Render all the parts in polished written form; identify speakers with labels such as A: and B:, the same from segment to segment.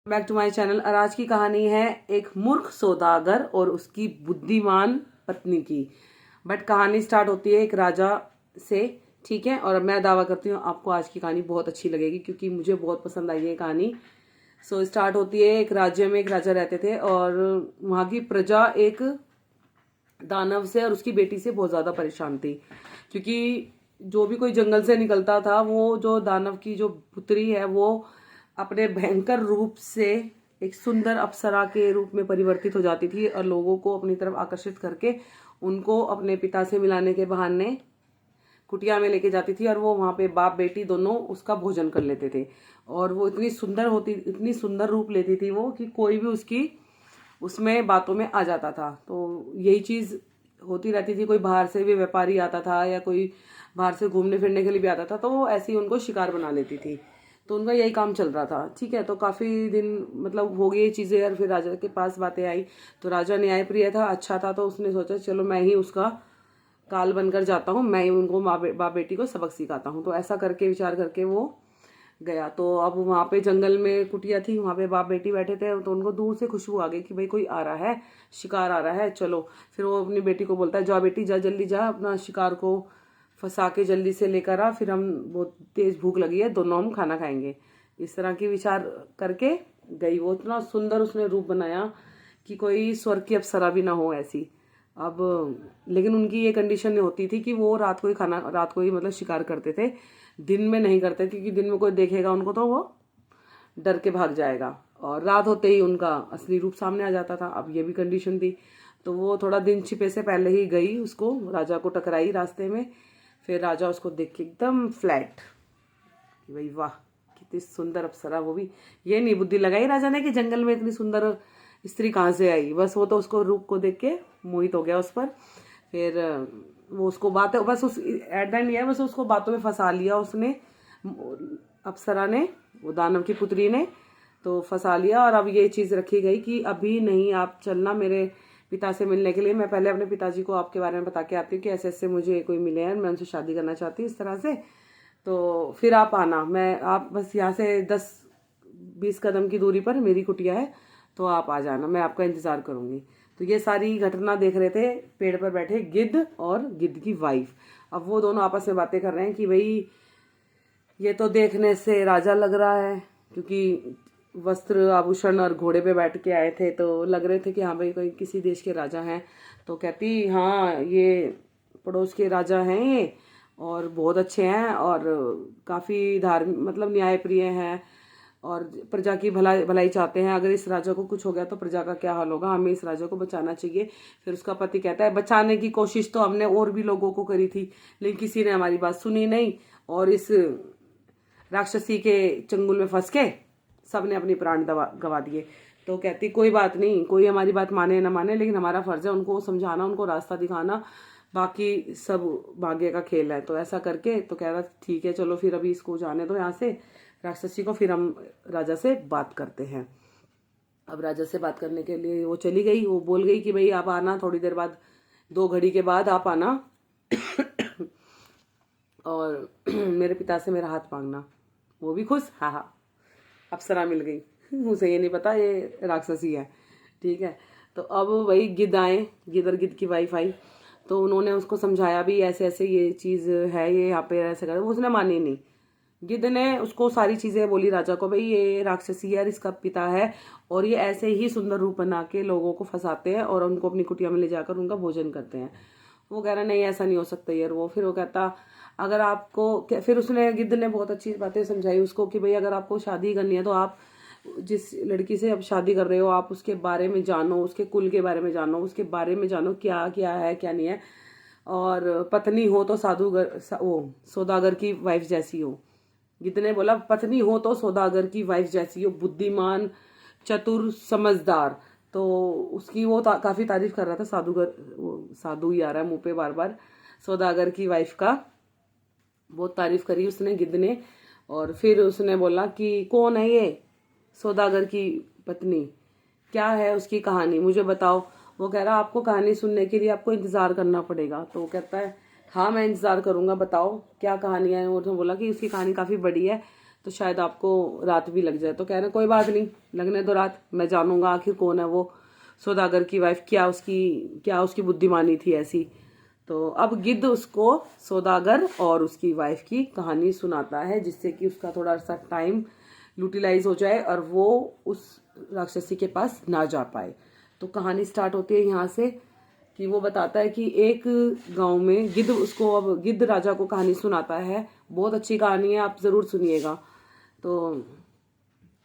A: Back to my channel. और आज की कहानी है एक मूर्ख सौदागर और उसकी बुद्धिमान पत्नी की। बट कहानी स्टार्ट होती है एक राजा से, ठीक है। और मैं दावा करती हूँ आपको आज की कहानी बहुत अच्छी लगेगी क्योंकि मुझे बहुत पसंद आई है कहानी। सो स्टार्ट होती है, एक राज्य में एक राजा रहते थे और वहाँ की प्रजा एक दानव से और उसकी बेटी से बहुत ज़्यादा परेशान थी, क्योंकि जो भी कोई जंगल से निकलता था वो जो दानव की जो पुत्री है वो अपने भयंकर रूप से एक सुंदर अप्सरा के रूप में परिवर्तित हो जाती थी और लोगों को अपनी तरफ आकर्षित करके उनको अपने पिता से मिलाने के बहाने कुटिया में लेके जाती थी और वो वहाँ पे बाप बेटी दोनों उसका भोजन कर लेते थे। और वो इतनी सुंदर रूप लेती थी वो कि कोई भी उसकी उसमें बातों में आ जाता था। तो यही चीज़ होती रहती थी, कोई बाहर से भी व्यापारी आता था या कोई बाहर से घूमने फिरने के लिए भी आता था तो वो ऐसे ही उनको शिकार बना लेती थी। तो उनका यही काम चल रहा था, ठीक है। तो काफ़ी दिन मतलब हो गई ये चीज़ें और फिर राजा के पास बातें आई। तो राजा न्यायप्रिय था, अच्छा था, तो उसने सोचा चलो मैं ही उसका काल बनकर जाता हूँ, मैं ही उनको बाप बेटी को सबक सिखाता हूँ। तो ऐसा करके विचार करके वो गया। तो अब वहाँ पे जंगल में कुटिया थी, वहाँ पे बाप बेटी बैठे थे। तो उनको दूर से खुशबू आ गई कि भाई कोई आ रहा है, शिकार आ रहा है, चलो। फिर वो अपनी बेटी को बोलता है जा बेटी जा, जल्दी जा, अपना शिकार को फंसा के जल्दी से लेकर आ, फिर हम बहुत तेज भूख लगी है, दोनों हम खाना खाएंगे। इस तरह की विचार करके गई। वो इतना सुंदर उसने रूप बनाया कि कोई स्वर्ग की अप्सरा भी ना हो ऐसी। अब लेकिन उनकी ये कंडीशन होती थी कि वो रात को ही मतलब शिकार करते थे, दिन में नहीं करते, क्योंकि दिन में कोई देखेगा उनको तो वो डर के भाग जाएगा और रात होते ही उनका असली रूप सामने आ जाता था। अब ये भी कंडीशन थी। तो वो थोड़ा दिन छिपे से पहले ही गई, उसको राजा को टकराई रास्ते में। फिर राजा उसको देख के एकदम फ्लैट कि भाई वाह कितनी सुंदर अप्सरा, वो भी ये नहीं बुद्धि लगाई राजा ने कि जंगल में इतनी सुंदर स्त्री कहाँ से आई, बस वो तो उसको रूप को देख के मोहित हो गया उस पर। फिर वो उसको बातें बस उस एट द एंड ये बस उसको बातों में फंसा लिया उसने, अप्सरा ने, वो दानव की पुत्री ने तो फंसा लिया। और अब ये चीज़ रखी गई कि अभी नहीं आप चलना मेरे पिता से मिलने के लिए, मैं पहले अपने पिताजी को आपके बारे में बता के आती हूँ कि ऐसे ऐसे मुझे कोई मिले हैं, मैं उनसे शादी करना चाहती हूँ इस तरह से। तो फिर आप आना, मैं आप बस यहाँ से 10-20 कदम की दूरी पर मेरी कुटिया है, तो आप आ जाना, मैं आपका इंतज़ार करूँगी। तो ये सारी घटना देख रहे थे पेड़ पर बैठे गिद्ध और गिद्ध की वाइफ। अब वो दोनों आपस में बातें कर रहे हैं कि भाई ये तो देखने से राजा लग रहा है, क्योंकि वस्त्र आभूषण और घोड़े पे बैठ के आए थे तो लग रहे थे कि हाँ भाई कोई किसी देश के राजा हैं। तो कहती हाँ ये पड़ोस के राजा हैं ये, और बहुत अच्छे हैं और काफ़ी धार्मिक मतलब न्यायप्रिय हैं और प्रजा की भलाई चाहते हैं। अगर इस राजा को कुछ हो गया तो प्रजा का क्या हाल होगा, हमें इस राजा को बचाना चाहिए। फिर उसका पति कहता है बचाने की कोशिश तो हमने और भी लोगों को करी थी लेकिन किसी ने हमारी बात सुनी नहीं, और इस राक्षसी के चंगुल में फंस के सबने अपनी प्राण गवा दिए। तो कहती कोई बात नहीं, कोई हमारी बात माने ना माने, लेकिन हमारा फर्ज है उनको समझाना, उनको रास्ता दिखाना, बाकी सब भाग्य का खेल है। तो ऐसा करके तो कह रहा ठीक है चलो फिर अभी इसको जाने दो यहाँ से राक्षसी को, फिर हम राजा से बात करते हैं। अब राजा से बात करने के लिए वो चली गई। वो बोल गई कि भाई आप आना थोड़ी देर बाद, 2 घड़ी के बाद आप आना और मेरे पिता से मेरा हाथ मांगना। वो भी खुश, हाँ हाँ अप्सरा मिल गई उसे ये नहीं पता ये राक्षसी है, ठीक है। तो अब वही गिद्ध आए, गिद्ध और गिद्ध की वाइफ आई। तो उन्होंने उसको समझाया भी ऐसे ऐसे ये चीज़ है, ये यहाँ पे ऐसे कर, उसने मानी नहीं। गिद्ध ने उसको सारी चीज़ें बोली राजा को, भाई ये राक्षसी है, इसका पिता है और ये ऐसे ही सुंदर रूप बना के लोगों को फंसाते हैं और उनको अपनी कुटिया में ले जाकर उनका भोजन करते हैं। वो कह रहा नहीं ऐसा नहीं हो सकता यार। वो फिर वो कहता अगर आपको, फिर उसने गिद्ध ने बहुत अच्छी बातें समझाई उसको कि भाई अगर आपको शादी करनी है तो आप जिस लड़की से अब शादी कर रहे हो आप उसके बारे में जानो, उसके कुल के बारे में जानो, उसके बारे में जानो क्या क्या है क्या नहीं है, और पत्नी हो तो वो सौदागर की वाइफ जैसी हो। गिद्ध ने बोला पत्नी हो तो सौदागर की वाइफ जैसी हो, बुद्धिमान, चतुर, समझदार। तो उसकी वो काफ़ी तारीफ कर रहा था वो साधु ही आ रहा है मुंह पे बार बार, सौदागर की वाइफ का बहुत तारीफ करी उसने गिद्ध ने। और फिर उसने बोला कि कौन है ये सौदागर की पत्नी, क्या है उसकी कहानी, मुझे बताओ। वो कह रहा आपको कहानी सुनने के लिए आपको इंतज़ार करना पड़ेगा। तो वो कहता है हाँ मैं इंतज़ार करूँगा, बताओ क्या कहानी है। और उसने बोला कि उसकी कहानी काफ़ी बड़ी है, तो शायद आपको रात भी लग जाए। तो कह रहे कोई बात नहीं, लगने दो रात, मैं जानूंगा आखिर कौन है वो सौदागर की वाइफ, क्या उसकी बुद्धिमानी थी ऐसी। तो अब गिद्ध उसको सौदागर और उसकी वाइफ की कहानी सुनाता है, जिससे कि उसका थोड़ा सा टाइम यूटिलाइज हो जाए और वो उस राक्षसी के पास ना जा पाए। तो कहानी स्टार्ट होती है यहाँ से कि वो बताता है कि एक गांव में गिद्ध उसको, अब गिद्ध राजा को कहानी सुनाता है। बहुत अच्छी कहानी है, आप ज़रूर सुनिएगा। तो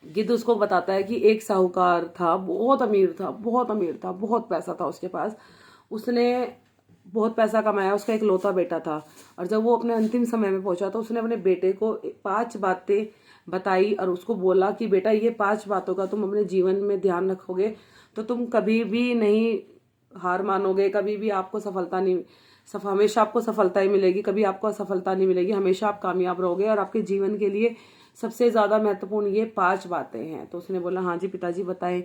A: गिद्ध उसको बताता है कि एक साहूकार था, बहुत अमीर था, बहुत अमीर था, बहुत पैसा था उसके पास। उसने बहुत पैसा कमाया, उसका एक लौता बेटा था। और जब वो अपने अंतिम समय में पहुंचा तो उसने अपने बेटे को 5 बातें बताई और उसको बोला कि बेटा ये 5 बातों का तुम अपने जीवन में ध्यान रखोगे तो तुम कभी भी नहीं हार मानोगे, कभी भी आपको सफलता नहीं, हमेशा आपको सफलता ही मिलेगी, कभी आपको असफलता नहीं मिलेगी, हमेशा आप कामयाब रहोगे और आपके जीवन के लिए सबसे ज़्यादा महत्वपूर्ण ये 5 बातें हैं। तो उसने बोला हाँ जी पिताजी बताएं।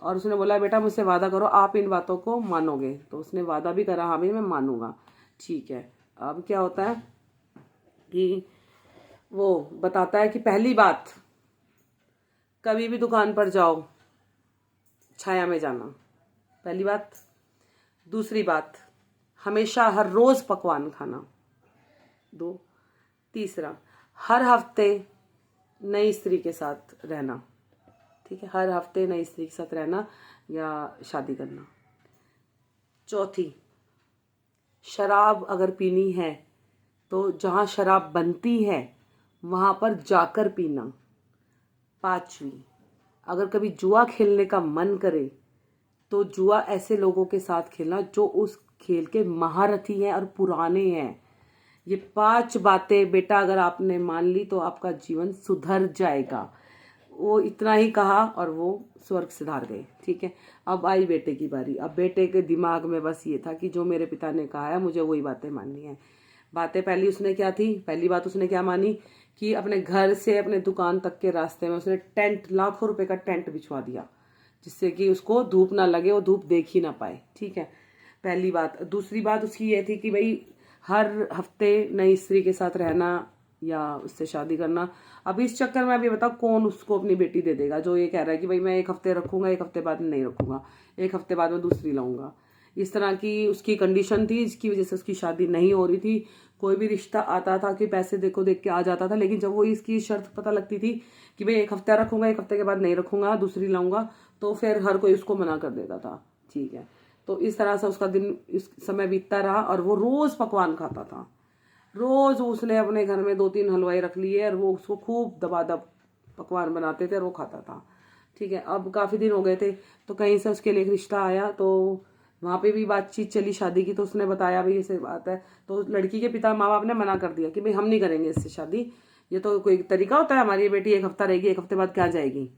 A: और उसने बोला बेटा मुझसे वादा करो आप इन बातों को मानोगे। तो उसने वादा भी करा, हाँ भाई मैं मानूंगा। ठीक है, अब क्या होता है कि वो बताता है कि पहली बात, कभी भी दुकान पर जाओ छाया में जाना, पहली बात। दूसरी बात, हमेशा हर रोज पकवान खाना। 2, तीसरा, हर हफ्ते नई स्त्री के साथ रहना। ठीक है, हर हफ्ते नई स्त्री के साथ रहना या शादी करना। चौथी, शराब अगर पीनी है तो जहाँ शराब बनती है वहाँ पर जाकर पीना। 5वीं, अगर कभी जुआ खेलने का मन करे तो जुआ ऐसे लोगों के साथ खेलना जो उस खेल के महारथी हैं और पुराने हैं। ये 5 बातें बेटा अगर आपने मान ली तो आपका जीवन सुधर जाएगा। वो इतना ही कहा और वो स्वर्ग सिधार गए। ठीक है, अब आई बेटे की बारी। अब बेटे के दिमाग में बस ये था कि जो मेरे पिता ने कहा है मुझे वही बातें माननी है। बातें पहली उसने क्या थी, पहली बात उसने क्या मानी कि अपने घर से अपने दुकान तक के रास्ते में उसने टेंट, लाखों रुपए का टेंट बिछवा दिया, जिससे कि उसको धूप ना लगे, वो धूप देख ही ना पाए। ठीक है, पहली बात। दूसरी बात उसकी ये थी कि भाई हर हफ्ते नई स्त्री के साथ रहना या उससे शादी करना। अब इस चक्कर में अभी बताओ कौन उसको अपनी बेटी दे देगा जो ये कह रहा है कि भाई मैं 1 हफ्ते रखूंगा, 1 हफ्ते बाद नहीं रखूंगा, 1 हफ्ते बाद में दूसरी लाऊंगा। इस तरह की उसकी कंडीशन थी, जिसकी वजह से उसकी शादी नहीं हो रही थी। कोई भी रिश्ता आता था कि पैसे देखो देख के आ जाता था, लेकिन जब वो इसकी शर्त पता लगती थी कि भाई 1 हफ्ता रखूंगा, 1 हफ्ते के बाद नहीं रखूंगा, दूसरी लाऊंगा, तो फिर हर कोई उसको मना कर देता था। ठीक है, तो इस तरह से उसका दिन, इस समय बीतता रहा और वो रोज पकवान खाता था। रोज उसने अपने घर में 2-3 हलवाई रख लिए और वो उसको खूब दबादब पकवान बनाते थे और वो खाता था। ठीक है, अब काफ़ी दिन हो गए थे तो कहीं से उसके लिए एक रिश्ता आया, तो वहाँ पे भी बातचीत चली शादी की। तो उसने बताया भाई ऐसे बात है। तो लड़की के पिता माँ बाप ने मना कर दिया कि भाई हम नहीं करेंगे इससे शादी, ये तो कोई तरीका होता है, हमारी बेटी 1 हफ्ता रहेगी, 1 हफ्ते बाद क्या जाएगी,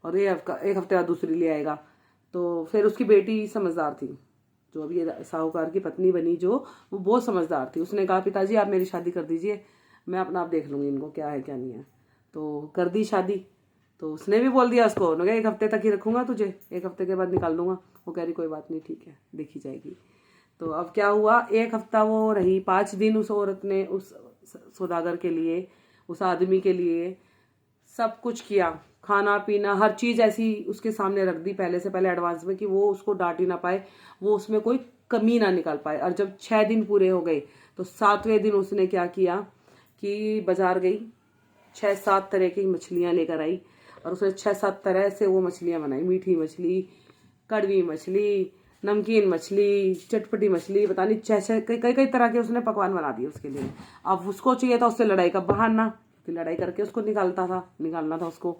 A: और ये 1 हफ्ते बाद दूसरी ले आएगा। तो फिर उसकी बेटी समझदार थी, जो अभी साहूकार की पत्नी बनी, जो वो बहुत समझदार थी। उसने कहा पिताजी आप मेरी शादी कर दीजिए, मैं अपना आप देख लूँगी इनको क्या है क्या नहीं है। तो कर दी शादी। तो उसने भी बोल दिया उसको, उन्होंने कहा 1 हफ्ते तक ही रखूंगा तुझे, 1 हफ्ते के बाद निकाल दूंगा। वो कह रही कोई बात नहीं, ठीक है देखी जाएगी। तो अब क्या हुआ, 1 हफ्ता वो रही, 5 दिन उस औरत ने उस सौदागर के लिए, उस आदमी के लिए सब कुछ किया, खाना पीना हर चीज़ ऐसी उसके सामने रख दी पहले से, पहले एडवांस में, कि वो उसको डांट ही ना पाए, वो उसमें कोई कमी ना निकाल पाए। और जब 6 दिन पूरे हो गए तो 7वें दिन उसने क्या किया कि बाजार गई, 6-7 तरह की मछलियाँ लेकर आई और उसने 6-7 तरह से वो मछलियाँ बनाई। मीठी मछली, कड़वी मछली, नमकीन मछली, चटपटी मछली, पता नहीं 6 कई कई तरह के उसने पकवान बना दिए उसके लिए। अब उसको चाहिए था उससे लड़ाई का बहाना, लड़ाई करके उसको निकालना था उसको।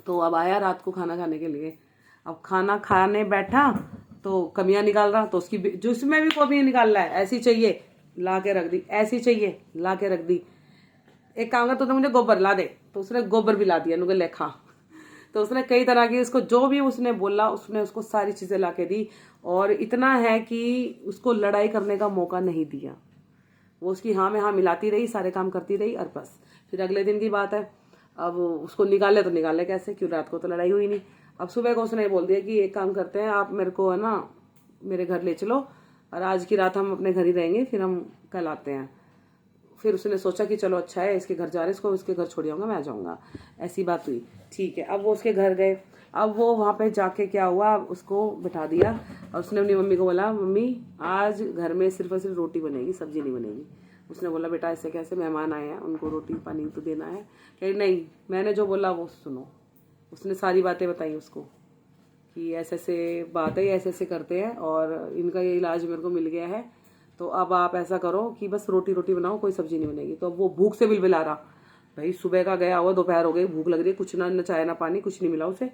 A: तो अब आया रात को खाना खाने के लिए। अब खाना खाने बैठा तो कमियां निकाल रहा, तो उसकी जो उसमें भी कमियां निकाल रहा है, ऐसी चाहिए ला के रख दी, ऐसी चाहिए ला के रख दी। एक काम कर तो मुझे गोबर ला दे, तो उसने गोबर भी ला दिया, नुके ले खा। तो उसने कई तरह की, उसको जो भी उसने बोला उसने उसको सारी चीजें ला के दी। और इतना है कि उसको लड़ाई करने का मौका नहीं दिया, वो उसकी हाँ में हाँ मिलाती रही, सारे काम करती रही और बस। फिर अगले दिन की बात है, अब उसको निकाले तो निकाले कैसे, क्यों रात को तो लड़ाई हुई नहीं। अब सुबह को उसने बोल दिया कि एक काम करते हैं, आप मेरे को है ना मेरे घर ले चलो और आज की रात हम अपने घर ही रहेंगे, फिर हम कल आते हैं। फिर उसने सोचा कि चलो अच्छा है, इसके घर जा रहे हैं, इसको इसके घर छोड़ आऊँगा, मैं आ जाऊँगा। ऐसी बात हुई, ठीक है। अब वो उसके घर गए। अब वो वहाँ पे जाके क्या हुआ, उसको बिठा दिया और उसने अपनी मम्मी को बोला, मम्मी आज घर में सिर्फ और सिर्फ रोटी बनेगी, सब्जी नहीं बनेगी। उसने बोला, बेटा ऐसे कैसे, मेहमान आए हैं, उनको रोटी पानी तो देना है। कही नहीं, मैंने जो बोला वो सुनो। उसने सारी बातें बताई उसको कि ऐसे ऐसे बात है, ऐसे ऐसे करते हैं और इनका ये इलाज मेरे को मिल गया है, तो अब आप ऐसा करो कि बस रोटी रोटी बनाओ, कोई सब्जी नहीं बनेगी। तो अब वो भूख से बिलबिला रहा। भाई सुबह का गया हुआ, दोपहर हो गई, भूख लग रही है, कुछ ना चाय ना पानी, कुछ नहीं मिला उसे।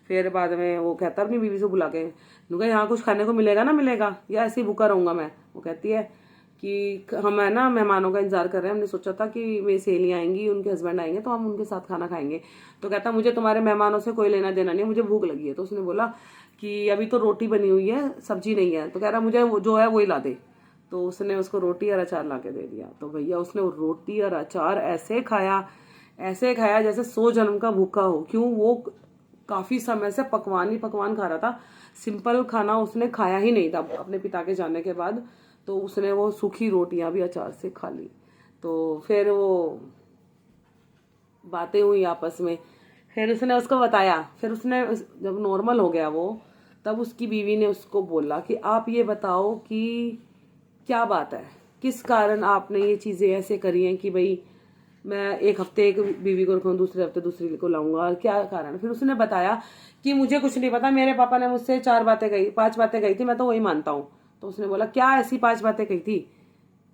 A: फिर बाद में वो कहता अपनी बीवी से बुला के, नुका यहाँ कुछ खाने को मिलेगा ना मिलेगा, या ऐसे ही भूखा रहूँगा मैं। वो कहती है कि हम है ना मेहमानों का इंतजार कर रहे हैं, हमने सोचा था कि मेरी सहेलियाँ आएंगी, उनके हस्बैंड आएंगे तो हम उनके साथ खाना खाएंगे। तो कहता मुझे तुम्हारे मेहमानों से कोई लेना देना नहीं, मुझे भूख लगी है। तो उसने बोला कि अभी तो रोटी बनी हुई है, सब्जी नहीं है। तो कह रहा मुझे जो है वही ला दे। तो उसने उसको रोटी और अचार ला के दे दिया। तो भैया उसने वो रोटी और अचार ऐसे खाया जैसे 100 जन्म का भूखा हो। क्यों, वो काफी समय से पकवान ही पकवान खा रहा था, सिंपल खाना उसने खाया ही नहीं था अपने पिता के जाने के बाद। तो उसने वो सूखी रोटियां भी अचार से खा ली। तो फिर वो बातें हुई आपस में, फिर उसने उसको बताया। फिर उसने जब नॉर्मल हो गया वो, तब उसकी बीवी ने उसको बोला कि आप ये बताओ कि क्या बात है, किस कारण आपने ये चीज़ें ऐसे करी हैं कि भाई मैं एक हफ्ते एक बीवी को रखूँ, दूसरे हफ्ते दूसरी को लाऊंगा, क्या कारण। फिर उसने बताया कि मुझे कुछ नहीं पता, मेरे पापा ने मुझसे 5 बातें कही थी, मैं तो वही मानता हूँ। तो उसने बोला क्या ऐसी 5 बातें कही थी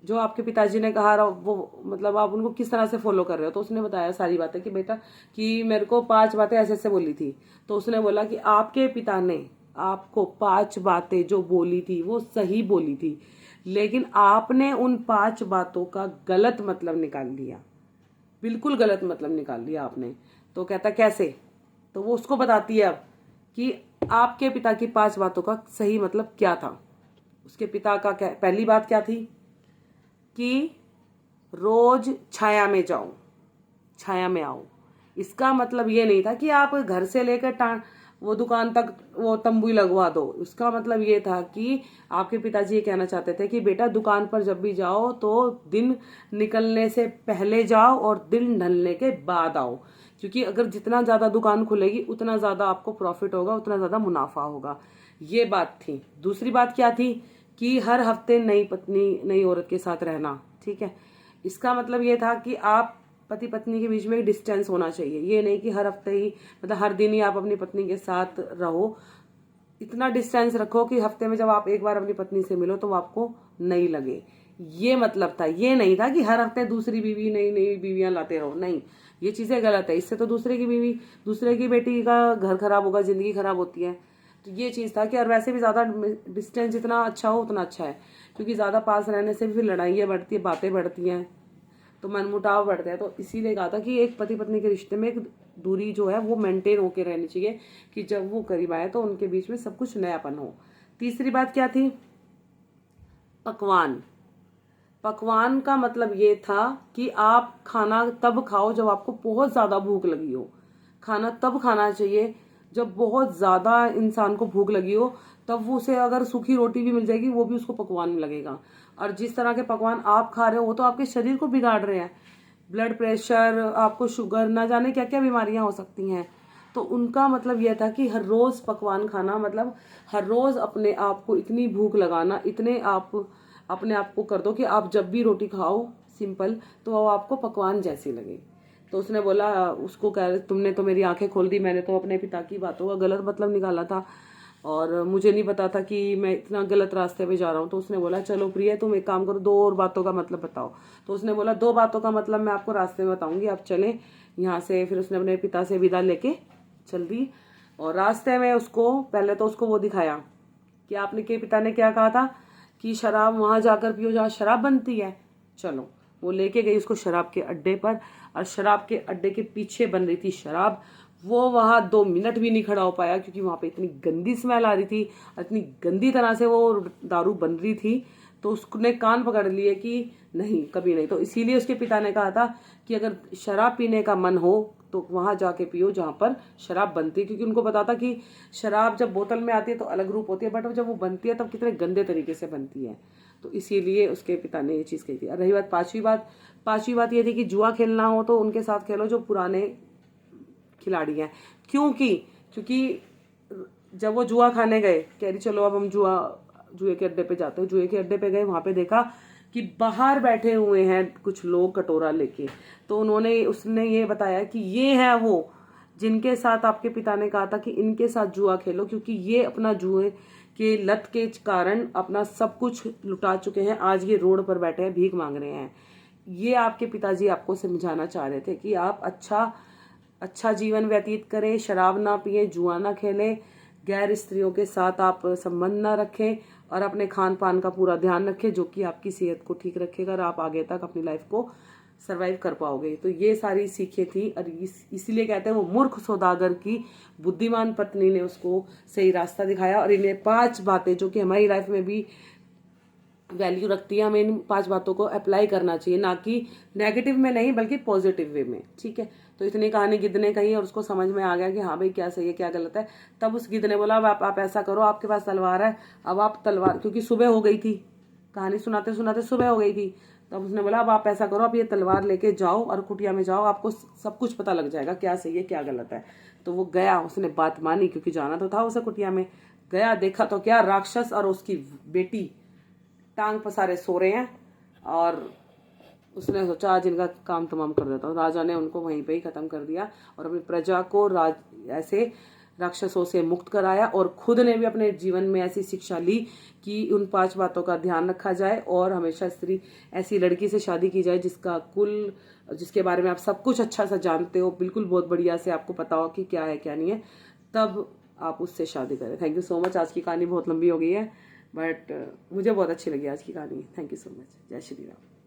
A: जो आपके पिताजी ने कहा, वो मतलब आप उनको किस तरह से फॉलो कर रहे हो। तो उसने बताया सारी बातें कि बेटा कि मेरे को 5 बातें ऐसे ऐसे बोली थी। तो उसने बोला कि आपके पिता ने आपको 5 बातें जो बोली थी वो सही बोली थी, लेकिन आपने उन 5 बातों का गलत मतलब निकाल लिया, बिल्कुल गलत मतलब निकाल लिया आपने। तो कहता कैसे। तो वो उसको बताती है अब कि आपके पिता की 5 बातों का सही मतलब क्या था। उसके पिता का पहली बात क्या थी कि रोज छाया में जाओ, छाया में आओ। इसका मतलब ये नहीं था कि आप घर से लेकर वो दुकान तक वो तंबू लगवा दो। उसका मतलब ये था कि आपके पिताजी ये कहना चाहते थे कि बेटा दुकान पर जब भी जाओ तो दिन निकलने से पहले जाओ और दिन ढलने के बाद आओ, क्योंकि अगर जितना ज्यादा दुकान खुलेगी उतना ज्यादा आपको प्रॉफिट होगा, उतना ज्यादा मुनाफा होगा। ये बात थी। दूसरी बात क्या थी कि हर हफ्ते नई पत्नी नई औरत के साथ रहना, ठीक है। इसका मतलब ये था कि आप पति पत्नी के बीच में एक डिस्टेंस होना चाहिए। ये नहीं कि हर हफ्ते ही मतलब हर दिन ही आप अपनी पत्नी के साथ रहो। इतना डिस्टेंस रखो कि हफ्ते में जब आप एक बार अपनी पत्नी से मिलो तो वो आपको नहीं लगे। ये मतलब था। ये नहीं था कि हर हफ्ते दूसरी बीवी नई नई बीवियां लाते रहो। नहीं, ये चीजें गलत है। इससे तो दूसरे की बीवी दूसरे की बेटी का घर खराब होगा, जिंदगी खराब होती है। तो ये चीज था कि और वैसे भी ज्यादा डिस्टेंस जितना अच्छा हो उतना अच्छा है, क्योंकि ज्यादा पास रहने से भी फिर लड़ाइयाँ बढ़ती है, बातें बढ़ती हैं, तो मनमुटाव बढ़ते हैं। तो इसीलिए कहा था कि एक पति पत्नी के रिश्ते में एक दूरी जो है वो मेंटेन होके रहनी चाहिए कि जब वो करीब आए तो उनके बीच में सब कुछ नयापन हो। तीसरी बात क्या थी, पकवान। पकवान का मतलब ये था कि आप खाना तब खाओ जब आपको बहुत ज्यादा भूख लगी हो। खाना तब खाना चाहिए जब बहुत ज्यादा इंसान को भूख लगी हो, तब वो उसे अगर सूखी रोटी भी मिल जाएगी वो भी उसको पकवान में लगेगा। और जिस तरह के पकवान आप खा रहे हो वो तो आपके शरीर को बिगाड़ रहे हैं। ब्लड प्रेशर, आपको शुगर, ना जाने क्या क्या बीमारियां हो सकती हैं। तो उनका मतलब यह था कि हर रोज पकवान खाना मतलब हर रोज अपने आप को इतनी भूख लगाना, इतने आप अपने आप को कर दो कि आप जब भी रोटी खाओ सिंपल तो वो आपको पकवान जैसी लगे। तो उसने बोला, उसको कह तुमने तो मेरी आंखें खोल दी, मैंने तो अपने पिता की बातों का गलत मतलब निकाला था और मुझे नहीं पता था कि मैं इतना गलत रास्ते पे जा रहा हूँ। तो उसने बोला चलो प्रिय तुम एक काम करो, 2 और बातों का मतलब बताओ। तो उसने बोला 2 बातों का मतलब मैं आपको रास्ते में बताऊंगी, आप चले यहाँ से। फिर उसने अपने पिता से विदा लेके चल दी और रास्ते में उसको पहले तो उसको वो दिखाया कि आपने के पिता ने क्या कहा था कि शराब वहां जाकर पियो जहाँ शराब बनती है। चलो, वो लेके गई उसको शराब के अड्डे पर और शराब के अड्डे के पीछे बन रही थी शराब। वो वहां 2 मिनट भी नहीं खड़ा हो पाया क्योंकि वहां पे इतनी गंदी स्मेल आ रही थी, इतनी गंदी तरह से वो दारू बन रही थी। तो उसने कान पकड़ लिए कि नहीं, कभी नहीं। तो इसीलिए उसके पिता ने कहा था कि अगर शराब पीने का मन हो तो वहां जाके पियो जहां पर शराब बनती है, क्योंकि उनको पता था कि शराब जब बोतल में आती है तो अलग रूप होती है, बट जब वो बनती है तब कितने गंदे तरीके से बनती है। तो इसीलिए उसके पिता ने ये चीज़ कही थी। और रही बात पांचवी बात ये थी कि जुआ खेलना हो तो उनके साथ खेलो जो पुराने खिलाड़ी हैं। क्योंकि जब वो जुआ खाने गए, कह रही चलो अब हम जुए के अड्डे पे जाते हैं। जुए के अड्डे पे गए, वहां पे देखा कि बाहर बैठे हुए हैं कुछ लोग कटोरा लेके। तो उसने ये बताया कि ये है वो जिनके साथ आपके पिता ने कहा था कि इनके साथ जुआ खेलो, क्योंकि ये अपना जुए के लत के कारण अपना सब कुछ लुटा चुके हैं। आज ये रोड पर बैठे हैं, भीख मांग रहे हैं। ये आपके पिताजी आपको समझाना चाह रहे थे कि आप अच्छा जीवन व्यतीत करें, शराब ना पिए, जुआ ना खेलें, गैर स्त्रियों के साथ आप संबंध ना रखें और अपने खान पान का पूरा ध्यान रखें, जो कि आपकी सेहत को ठीक रखेगा और आप आगे तक अपनी लाइफ को सरवाइव कर पाओगे। तो ये सारी सीखें थी और इसीलिए कहते हैं वो मूर्ख सौदागर की बुद्धिमान पत्नी ने उसको सही रास्ता दिखाया। और इन्हें 5 बातें जो कि हमारी लाइफ में भी वैल्यू रखती है, हमें इन 5 बातों को अप्लाई करना चाहिए, ना कि नेगेटिव में नहीं बल्कि पॉजिटिव वे में। ठीक है, तो इतनी कहानी गिद्ध ने कही और उसको समझ में आ गया कि हाँ भाई क्या सही है क्या गलत है। तब उस गिद्ध ने बोला अब आप ऐसा करो, आपके पास तलवार है, अब आप तलवार, क्योंकि सुबह हो गई थी, कहानी सुनाते सुनाते सुबह हो गई थी। तब उसने बोला अब आप ऐसा करो, आप ये तलवार लेके जाओ और कुटिया में जाओ, आपको सब कुछ पता लग जाएगा क्या सही है क्या गलत है। तो वो गया, उसने बात मानी क्योंकि जाना तो था उसे कुटिया में। गया, देखा तो क्या राक्षस और उसकी बेटी टांग पसारे सो रहे हैं। और उसने सोचा आज इनका काम तमाम कर देता हूँ। राजा ने उनको वहीं पे ही खत्म कर दिया और अपनी प्रजा को ऐसे राक्षसों से मुक्त कराया और खुद ने भी अपने जीवन में ऐसी शिक्षा ली कि उन 5 बातों का ध्यान रखा जाए और हमेशा ऐसी लड़की से शादी की जाए जिसके बारे में आप सब कुछ अच्छा सा जानते हो, बिल्कुल बहुत बढ़िया से आपको पता हो कि क्या है क्या नहीं है, तब आप उससे शादी करें। Thank you so much. आज की कहानी बहुत लंबी हो गई है बट मुझे बहुत अच्छी लगी आज की कहानी। Thank you so much. जय श्री राम।